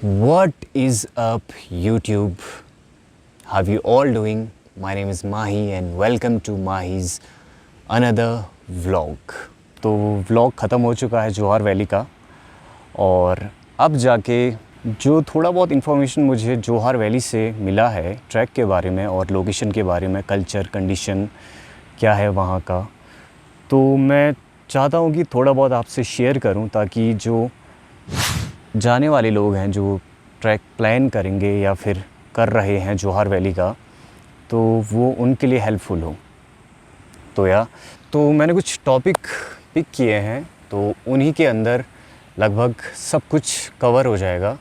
What is up, YouTube? How you all doing? My name is Mahi and welcome to Mahi's another vlog. तो vlog ख़त्म हो चुका है जोहार valley का और अब जाके जो थोड़ा बहुत इन्फॉर्मेशन मुझे जोहार वैली से मिला है ट्रैक के बारे में और लोकेशन के बारे में, कल्चर कंडीशन क्या है वहाँ का, तो मैं चाहता हूँ कि थोड़ा बहुत आपसे शेयर करूँ ताकि जो जाने वाले लोग हैं जो ट्रैक प्लान करेंगे या फिर कर रहे हैं जोहार वैली का, तो वो उनके लिए हेल्पफुल हो। तो मैंने कुछ टॉपिक पिक किए हैं, तो उन्हीं के अंदर लगभग सब कुछ कवर हो जाएगा।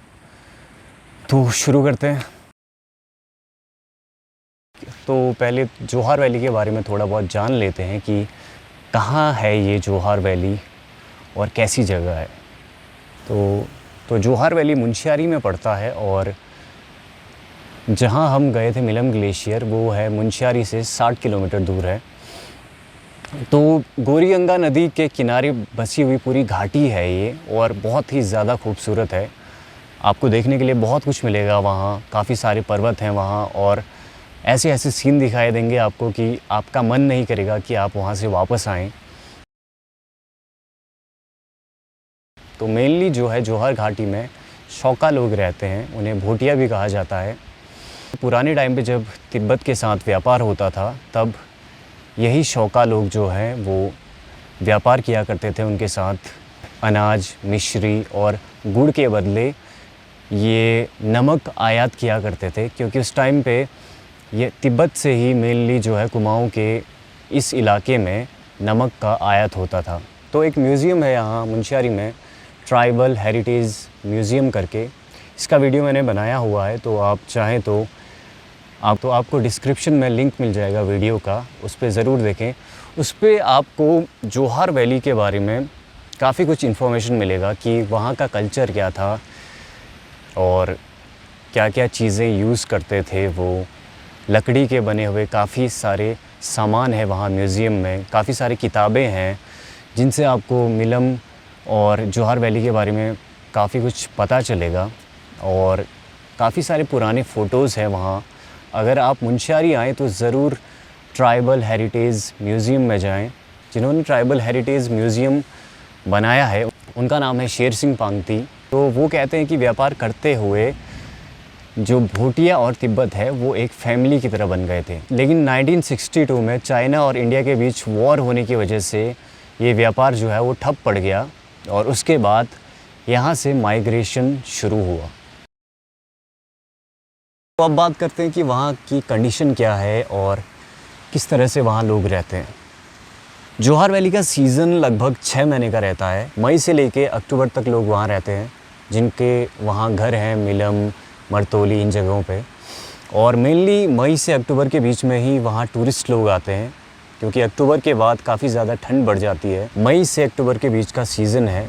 तो शुरू करते हैं। तो पहले जोहार वैली के बारे में थोड़ा बहुत जान लेते हैं कि कहाँ है ये जोहार वैली और कैसी जगह है। तो जोहार वैली मुंशियारी में पड़ता है और जहाँ हम गए थे मिलम ग्लेशियर वो है मुंशियारी से 60 किलोमीटर दूर है। तो गोरी गंगा नदी के किनारे बसी हुई पूरी घाटी है ये और बहुत ही ज़्यादा खूबसूरत है। आपको देखने के लिए बहुत कुछ मिलेगा वहाँ, काफ़ी सारे पर्वत हैं वहाँ और ऐसे ऐसे सीन दिखाई देंगे आपको कि आपका मन नहीं करेगा कि आप वहाँ से वापस आएँ। तो मेनली जो है जोहार घाटी में शौका लोग रहते हैं, उन्हें भोटिया भी कहा जाता है। पुराने टाइम पे जब तिब्बत के साथ व्यापार होता था तब यही शौका लोग जो हैं वो व्यापार किया करते थे उनके साथ। अनाज, मिश्री और गुड़ के बदले ये नमक आयात किया करते थे, क्योंकि उस टाइम पे ये तिब्बत से ही मेनली जो है कुमाऊँ के इस इलाके में नमक का आयात होता था। तो एक म्यूज़ियम है यहाँ मुंशियारी में, ट्राइबल हेरिटेज म्यूज़ियम करके। इसका वीडियो मैंने बनाया हुआ है, तो आप चाहें तो आपको डिस्क्रिप्शन में लिंक मिल जाएगा वीडियो का, उस पर ज़रूर देखें। उस पर आपको जोहार वैली के बारे में काफ़ी कुछ इन्फॉर्मेशन मिलेगा कि वहाँ का कल्चर क्या था और क्या क्या चीज़ें यूज़ करते थे। वो लकड़ी के बने हुए काफ़ी सारे सामान है वहाँ म्यूज़ियम में, काफ़ी सारी किताबें हैं जिनसे आपको मिलम और जोहार वैली के बारे में काफ़ी कुछ पता चलेगा और काफ़ी सारे पुराने फ़ोटोज़ हैं वहाँ। अगर आप मुंशियारी आएँ तो ज़रूर ट्राइबल हेरिटेज म्यूज़ियम में जाएं। जिन्होंने ट्राइबल हेरिटेज म्यूज़ियम बनाया है उनका नाम है शेर सिंह पांगती। तो वो कहते हैं कि व्यापार करते हुए जो भोटिया और तिब्बत है वो एक फैमिली की तरह बन गए थे। लेकिन 1962 में चाइना और इंडिया के बीच वॉर होने की वजह से ये व्यापार जो है वो ठप पड़ गया और उसके बाद यहाँ से माइग्रेशन शुरू हुआ। तो अब बात करते हैं कि वहाँ की कंडीशन क्या है और किस तरह से वहाँ लोग रहते हैं। जोहार वैली का सीज़न लगभग 6 महीने का रहता है। मई से लेके अक्टूबर तक लोग वहाँ रहते हैं, जिनके वहाँ घर हैं मिलम, मरतोली, इन जगहों पे। और मेनली मई से अक्टूबर के बीच में ही वहाँ टूरिस्ट लोग आते हैं, क्योंकि अक्टूबर के बाद काफ़ी ज़्यादा ठंड बढ़ जाती है। मई से अक्टूबर के बीच का सीज़न है।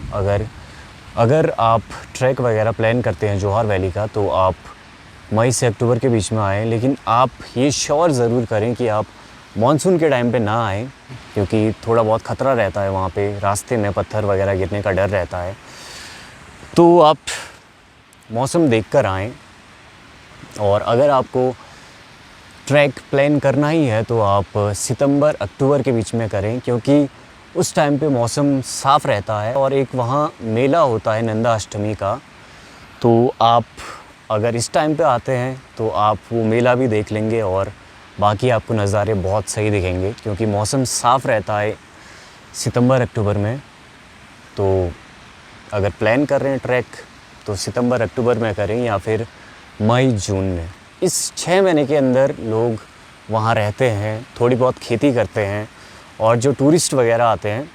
अगर आप ट्रैक वगैरह प्लान करते हैं जोहार वैली का तो आप मई से अक्टूबर के बीच में आएँ, लेकिन आप ये श्योर ज़रूर करें कि आप मानसून के टाइम पे ना आएँ, क्योंकि थोड़ा बहुत ख़तरा रहता है वहाँ पे, रास्ते में पत्थर वगैरह गिरने का डर रहता है। तो आप मौसम देखकर आएँ। और अगर आपको ट्रैक प्लान करना ही है तो आप सितंबर अक्टूबर के बीच में करें, क्योंकि उस टाइम पे मौसम साफ़ रहता है और एक वहाँ मेला होता है नंदा अष्टमी का। तो आप अगर इस टाइम पे आते हैं तो आप वो मेला भी देख लेंगे और बाकी आपको नज़ारे बहुत सही दिखेंगे, क्योंकि मौसम साफ़ रहता है सितंबर अक्टूबर में। तो अगर प्लान कर रहे हैं ट्रैक तो सितंबर अक्टूबर में करें या फिर मई जून में। इस 6 महीने के अंदर लोग वहाँ रहते हैं, थोड़ी बहुत खेती करते हैं और जो टूरिस्ट वगैरह आते हैं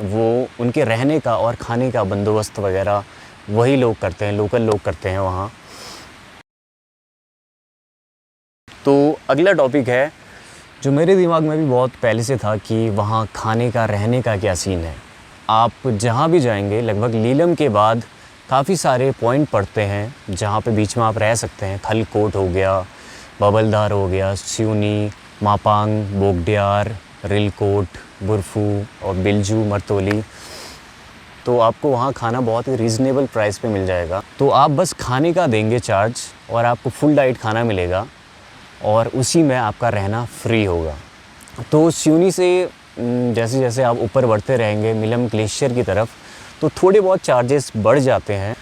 वो उनके रहने का और खाने का बंदोबस्त वगैरह वही लोग करते हैं, लोकल लोग करते हैं वहाँ। तो अगला टॉपिक है जो मेरे दिमाग में भी बहुत पहले से था कि वहाँ खाने का, रहने का क्या सीन है। आप जहाँ भी जाएंगे लगभग लीलम के बाद काफ़ी सारे पॉइंट पड़ते हैं जहाँ पे बीच में आप रह सकते हैं। खलकोट हो गया, बबलदार हो गया, सिवनी, मापांग, बोगड्यार, रिलकोट, बुरफू और बिलजू, मरतोली। तो आपको वहाँ खाना बहुत ही रीज़नेबल प्राइस पे मिल जाएगा। तो आप बस खाने का देंगे चार्ज और आपको फुल डाइट खाना मिलेगा और उसी में आपका रहना फ्री होगा। तो सियूनी से जैसे जैसे आप ऊपर बढ़ते रहेंगे मिलम ग्लेशियर की तरफ, तो थोड़े बहुत चार्जेस बढ़ जाते हैं।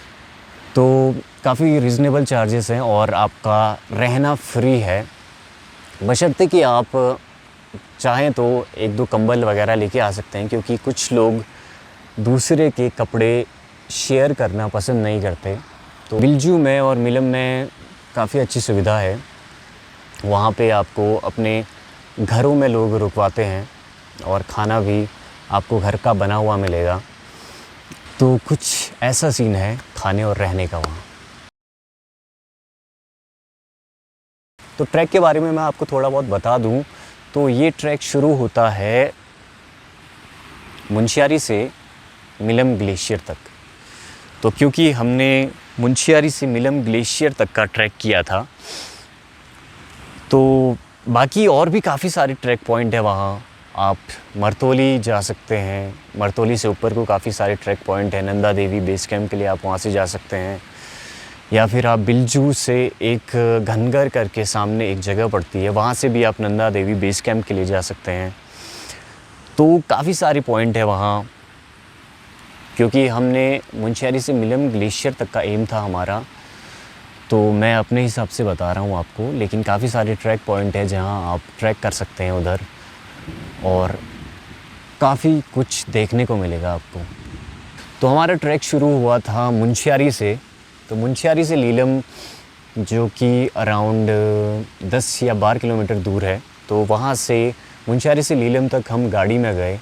तो काफ़ी रीज़नेबल चार्जेस हैं और आपका रहना फ्री है, बशर्ते कि आप चाहें तो एक दो कंबल वगैरह लेके आ सकते हैं, क्योंकि कुछ लोग दूसरे के कपड़े शेयर करना पसंद नहीं करते। तो बिल्जू में और मिलम में काफ़ी अच्छी सुविधा है। वहाँ पे आपको अपने घरों में लोग रुकवाते हैं और खाना भी आपको घर का बना हुआ मिलेगा। तो कुछ ऐसा सीन है खाने और रहने का वहाँ। तो ट्रैक के बारे में मैं आपको थोड़ा बहुत बता दूं, तो ये ट्रैक शुरू होता है मुंशियारी से मिलम ग्लेशियर तक। तो क्योंकि हमने मुंशियारी से मिलम ग्लेशियर तक का ट्रैक किया था, तो बाकी और भी काफ़ी सारे ट्रैक पॉइंट है वहाँ। आप मरतोली जा सकते हैं, मरतोली से ऊपर को काफ़ी सारे ट्रैक पॉइंट हैं। नंदा देवी बेस कैंप के लिए आप वहाँ से जा सकते हैं, या फिर आप बिल्जू से एक घनगर करके सामने एक जगह पड़ती है, वहाँ से भी आप नंदा देवी बेस कैंप के लिए जा सकते हैं। तो काफ़ी सारे पॉइंट है वहाँ। क्योंकि हमने मुंशियारी से मिलम ग्लेशियर तक का एम था हमारा, तो मैं अपने हिसाब से बता रहा हूँ आपको, लेकिन काफ़ी सारे ट्रैक पॉइंट है जहाँ आप ट्रैक कर सकते हैं उधर, और काफ़ी कुछ देखने को मिलेगा आपको। तो हमारा ट्रैक शुरू हुआ था मुंशियारी से। तो मुंशियारी से लीलम, जो कि अराउंड 10 या 12 किलोमीटर दूर है, तो वहाँ से मुंशियारी से लीलम तक हम गाड़ी में गए,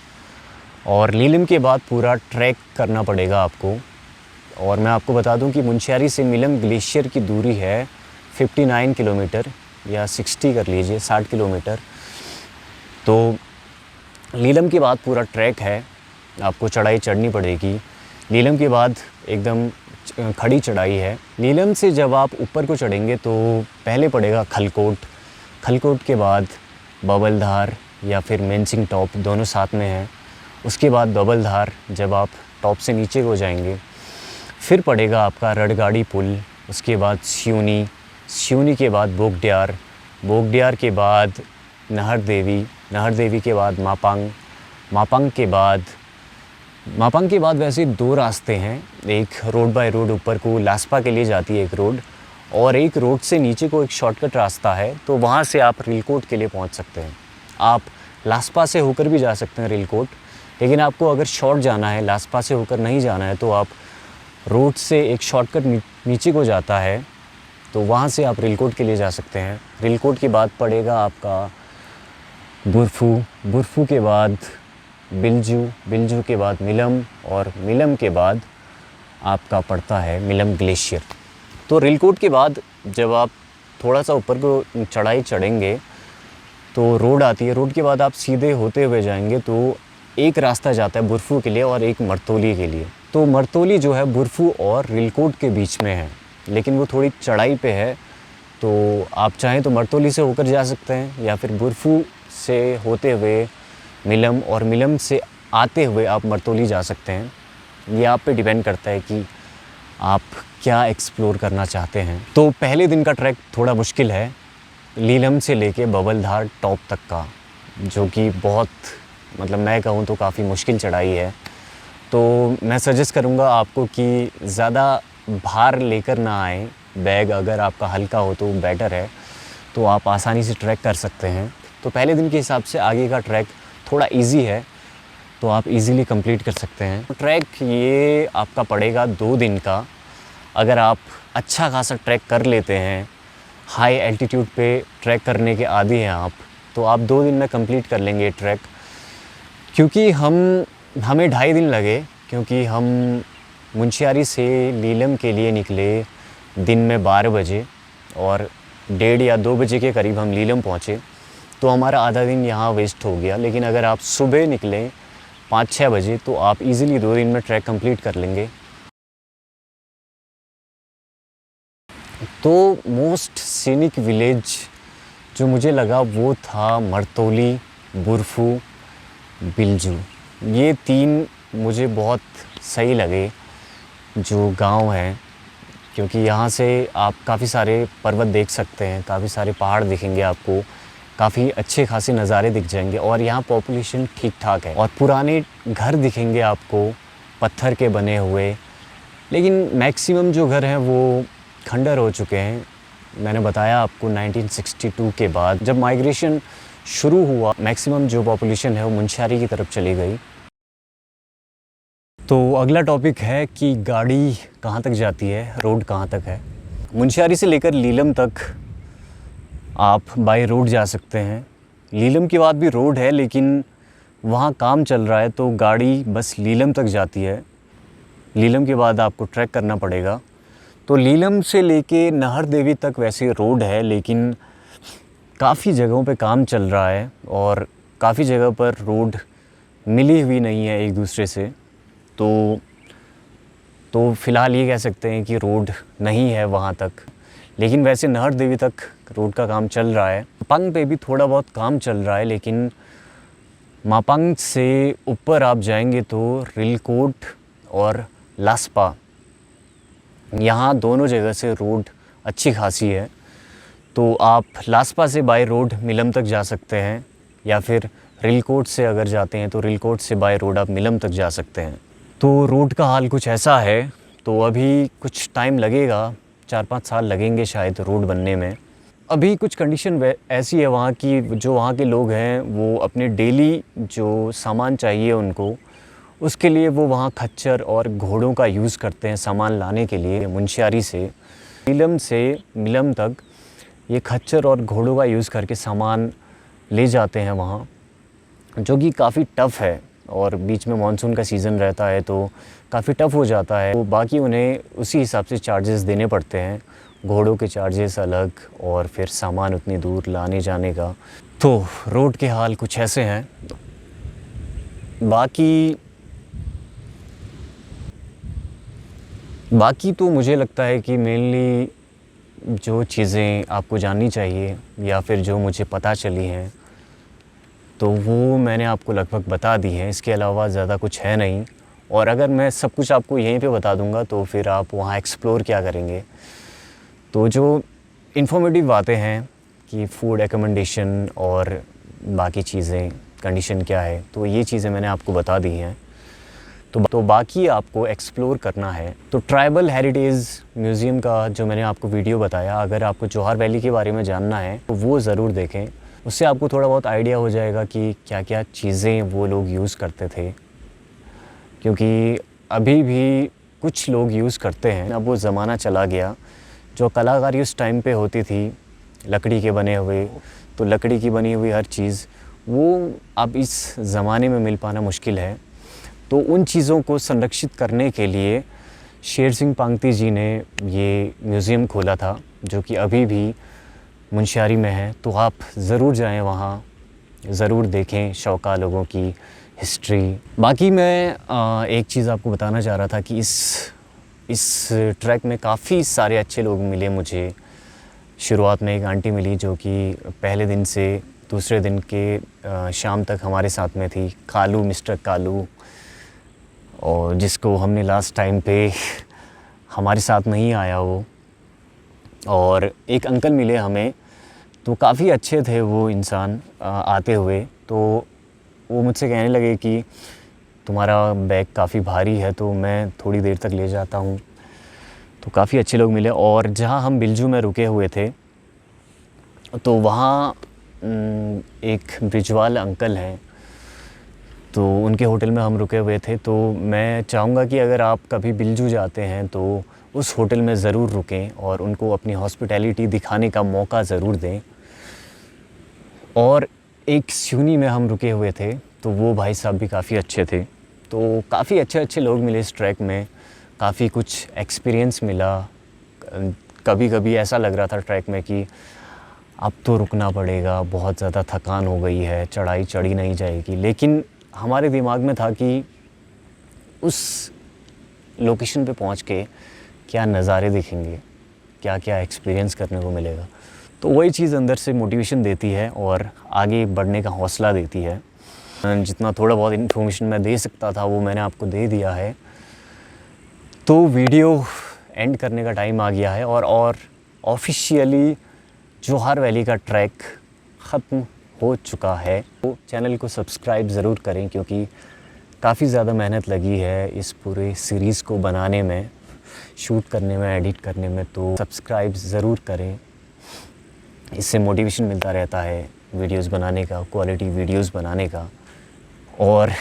और लीलम के बाद पूरा ट्रैक करना पड़ेगा आपको। और मैं आपको बता दूं कि मुंशियारी से मिलम ग्लेशियर की दूरी है 59 किलोमीटर, या 60 कर लीजिए, 60 किलोमीटर। तो लीलम के बाद पूरा ट्रैक है, आपको चढ़ाई चढ़नी पड़ेगी। लीलम के बाद एकदम खड़ी चढ़ाई है। लीलम से जब आप ऊपर को चढ़ेंगे तो पहले पड़ेगा खलकोट, खलकोट के बाद बबलधार या फिर मेंसिंग टॉप, दोनों साथ में हैं। उसके बाद बबलधार, जब आप टॉप से नीचे को जाएंगे, फिर पड़ेगा आपका रड़गाड़ी पुल। उसके बाद सियूनी, सियूनी के बाद बोगड्यार, बोगड्यार के बाद नहर देवी, नहर देवी के बाद मापांग, मापांग के बाद वैसे दो रास्ते हैं। एक रोड बाय रोड ऊपर को लास्पा के लिए जाती है एक रोड, और एक रोड से नीचे को एक शॉर्टकट रास्ता है, तो वहाँ से आप रिलकोट के लिए पहुँच सकते हैं। आप लास्पा से होकर भी जा सकते हैं रिलकोट, लेकिन आपको अगर शॉर्ट जाना है, लास्पा से होकर नहीं जाना है, तो आप रोड से एक शॉर्टकट नीचे को जाता है, तो वहाँ से आप रिलकोट के लिए जा सकते हैं। रिलकोट के बाद पड़ेगा आपका बुरफू, बुरफू के बाद बिल्जू, बिल्जू के बाद मिलम, और मिलम के बाद आपका पड़ता है मिलम ग्लेशियर। तो रिलकोट के बाद जब आप थोड़ा सा ऊपर को चढ़ाई चढ़ेंगे तो रोड आती है। रोड के बाद आप सीधे होते हुए जाएंगे तो एक रास्ता जाता है बुरफू के लिए और एक मरतोली के लिए। तो मरतोली जो है बुरफू और रिलकोट के बीच में है, लेकिन वो थोड़ी चढ़ाई पे है। तो आप चाहें तो मरतोली से होकर जा सकते हैं, या फिर बुरफू से होते हुए मिलम, और मिलम से आते हुए आप मरतोली जा सकते हैं। ये आप पे डिपेंड करता है कि आप क्या एक्सप्लोर करना चाहते हैं। तो पहले दिन का ट्रैक थोड़ा मुश्किल है, लीलम से लेके बबलधार टॉप तक का, जो कि बहुत, मतलब मैं कहूँ तो काफ़ी मुश्किल चढ़ाई है। तो मैं सजेस्ट करूँगा आपको कि ज़्यादा भार लेकर ना आएँ, बैग अगर आपका हल्का हो तो बेटर है, तो आप आसानी से ट्रैक कर सकते हैं। तो पहले दिन के हिसाब से आगे का ट्रैक थोड़ा इजी है, तो आप इजीली कंप्लीट कर सकते हैं। ट्रैक ये आपका पड़ेगा 2 दिन का। अगर आप अच्छा खासा ट्रैक कर लेते हैं, हाई एल्टीट्यूड पे ट्रैक करने के आदी हैं आप, तो आप 2 दिन में कंप्लीट कर लेंगे ट्रैक। क्योंकि हमें 2.5 दिन लगे, क्योंकि हम मुंशियारी से लीलम के लिए निकले दिन में 12 बजे, और 1:30 या 2 बजे के करीब हम लीलम पहुँचे, तो हमारा आधा दिन यहाँ वेस्ट हो गया। लेकिन अगर आप सुबह निकलें 5-6 बजे, तो आप इजीली 2 दिन में ट्रैक कंप्लीट कर लेंगे। तो मोस्ट सीनिक विलेज जो मुझे लगा वो था मरतोली, बुरफू, बिल्जू। ये 3 मुझे बहुत सही लगे जो गांव हैं, क्योंकि यहाँ से आप काफ़ी सारे पर्वत देख सकते हैं, काफ़ी सारे पहाड़ दिखेंगे आपको, काफ़ी अच्छे खासे नज़ारे दिख जाएंगे और यहाँ पॉपुलेशन ठीक ठाक है और पुराने घर दिखेंगे आपको पत्थर के बने हुए, लेकिन मैक्सिमम जो घर हैं वो खंडर हो चुके हैं। मैंने बताया आपको 1962 के बाद जब माइग्रेशन शुरू हुआ, मैक्सिमम जो पॉपुलेशन है वो मुंशियारी की तरफ चली गई। तो अगला टॉपिक है कि गाड़ी कहाँ तक जाती है, रोड कहाँ तक है। मुंशियारी से लेकर लीलम तक आप बाय रोड जा सकते हैं। लीलम के बाद भी रोड है, लेकिन वहाँ काम चल रहा है तो गाड़ी बस लीलम तक जाती है। लीलम के बाद आपको ट्रैक करना पड़ेगा। तो लीलम से लेके नाहर देवी तक वैसे रोड है, लेकिन काफ़ी जगहों पे काम चल रहा है और काफ़ी जगह पर रोड मिली हुई नहीं है एक दूसरे से। तो फ़िलहाल ये कह सकते हैं कि रोड नहीं है वहाँ तक, लेकिन वैसे नाहर देवी तक रोड का काम चल रहा है। मापांग पे भी थोड़ा बहुत काम चल रहा है, लेकिन मापांग से ऊपर आप जाएंगे तो रिलकोट और लास्पा, यहाँ दोनों जगह से रोड अच्छी खासी है। तो आप लास्पा से बाय रोड मिलम तक जा सकते हैं, या फिर रिलकोट से अगर जाते हैं तो रिलकोट से बाय रोड आप मिलम तक जा सकते हैं। तो रोड का हाल कुछ ऐसा है। तो अभी कुछ टाइम लगेगा, 4-5 साल लगेंगे शायद रोड बनने में। अभी कुछ कंडीशन ऐसी है वहाँ की, जो वहाँ के लोग हैं वो अपने डेली जो सामान चाहिए उनको, उसके लिए वो वहाँ खच्चर और घोड़ों का यूज़ करते हैं सामान लाने के लिए। मुंशियारी से नीलम से मिलम तक ये खच्चर और घोड़ों का यूज़ करके सामान ले जाते हैं वहाँ, जो कि काफ़ी टफ़ है और बीच में मानसून का सीज़न रहता है तो काफ़ी टफ़ हो जाता है। तो बाकी उन्हें उसी हिसाब से चार्जेस देने पड़ते हैं, घोड़ों के चार्जेस अलग और फिर सामान उतनी दूर लाने जाने का। तो रोड के हाल कुछ ऐसे हैं। बाकी तो मुझे लगता है कि मेनली जो चीज़ें आपको जाननी चाहिए या फिर जो मुझे पता चली हैं तो वो मैंने आपको लगभग बता दी हैं। इसके अलावा ज़्यादा कुछ है नहीं, और अगर मैं सब कुछ आपको यहीं पे बता दूंगा तो फिर आप वहाँ एक्सप्लोर क्या करेंगे। तो जो इन्फॉर्मेटिव बातें हैं कि फ़ूड एकोमोडेशन और बाकी चीज़ें, कंडीशन क्या है, तो ये चीज़ें मैंने आपको बता दी हैं। तो बाकी आपको एक्सप्लोर करना है। तो ट्राइबल हेरिटेज म्यूज़ियम का जो मैंने आपको वीडियो बताया, अगर आपको जौहर वैली के बारे में जानना है तो वो ज़रूर देखें। उससे आपको थोड़ा बहुत आइडिया हो जाएगा कि क्या क्या चीज़ें वो लोग यूज़ करते थे, क्योंकि अभी भी कुछ लोग यूज़ करते हैं। अब वो ज़माना चला गया, जो कलाकारी उस टाइम पे होती थी लकड़ी के बने हुए, तो लकड़ी की बनी हुई हर चीज़ वो अब इस ज़माने में मिल पाना मुश्किल है। तो उन चीज़ों को संरक्षित करने के लिए शेर सिंह पांगती जी ने ये म्यूज़ियम खोला था, जो कि अभी भी मुंशियारी में है। तो आप ज़रूर जाएं वहाँ, ज़रूर देखें शौका लोगों की हिस्ट्री। बाकी मैं एक चीज़ आपको बताना चाह रहा था कि इस ट्रैक में काफ़ी सारे अच्छे लोग मिले मुझे। शुरुआत में एक आंटी मिली जो कि पहले दिन से दूसरे दिन के शाम तक हमारे साथ में थी, कालू, मिस्टर कालू, और जिसको हमने लास्ट टाइम पे हमारे साथ नहीं आया वो। और एक अंकल मिले हमें, तो काफ़ी अच्छे थे वो इंसान आते हुए। तो वो मुझसे कहने लगे कि तुम्हारा बैग काफ़ी भारी है तो मैं थोड़ी देर तक ले जाता हूँ। तो काफ़ी अच्छे लोग मिले। और जहाँ हम बिलजू में रुके हुए थे तो वहाँ एक ब्रिजवाल अंकल हैं, तो उनके होटल में हम रुके हुए थे। तो मैं चाहूँगा कि अगर आप कभी बिलजू जाते हैं तो उस होटल में ज़रूर रुकें और उनको अपनी हॉस्पिटैलिटी दिखाने का मौका ज़रूर दें। और एक स्यूनी में हम रुके हुए थे, तो वो भाई साहब भी काफ़ी अच्छे थे। तो काफ़ी अच्छे लोग मिले इस ट्रैक में, काफ़ी कुछ एक्सपीरियंस मिला। कभी कभी ऐसा लग रहा था ट्रैक में कि अब तो रुकना पड़ेगा, बहुत ज़्यादा थकान हो गई है, चढ़ाई चढ़ी नहीं जाएगी। लेकिन हमारे दिमाग में था कि उस लोकेशन पे पहुंच के क्या नज़ारे दिखेंगे, क्या क्या एक्सपीरियंस करने को मिलेगा। तो वही चीज़ अंदर से मोटिवेशन देती है और आगे बढ़ने का हौसला देती है। जितना थोड़ा बहुत इन्फॉर्मेशन मैं दे सकता था वो मैंने आपको दे दिया है। तो वीडियो एंड करने का टाइम आ गया है और ऑफिशियली जोहार वैली का ट्रैक ख़त्म हो चुका है। तो चैनल को सब्सक्राइब ज़रूर करें क्योंकि काफ़ी ज़्यादा मेहनत लगी है इस पूरे सीरीज़ को बनाने में, शूट करने में, एडिट करने में। तो सब्सक्राइब ज़रूर करें, इससे मोटिवेशन मिलता रहता है वीडियोस बनाने का, क्वालिटी वीडियोस बनाने का। और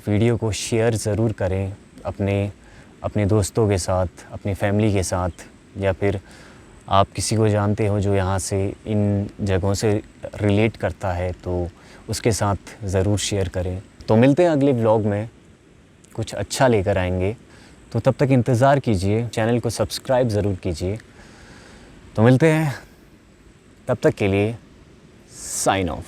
वीडियो को शेयर ज़रूर करें अपने दोस्तों के साथ, अपनी फैमिली के साथ, या फिर आप किसी को जानते हो जो यहाँ से इन जगहों से रिलेट करता है तो उसके साथ ज़रूर शेयर करें। तो मिलते हैं अगले व्लॉग में, कुछ अच्छा लेकर आएंगे। तो तब तक इंतज़ार कीजिए, चैनल को सब्सक्राइब ज़रूर कीजिए। तो मिलते हैं, तब तक के लिए साइन ऑफ।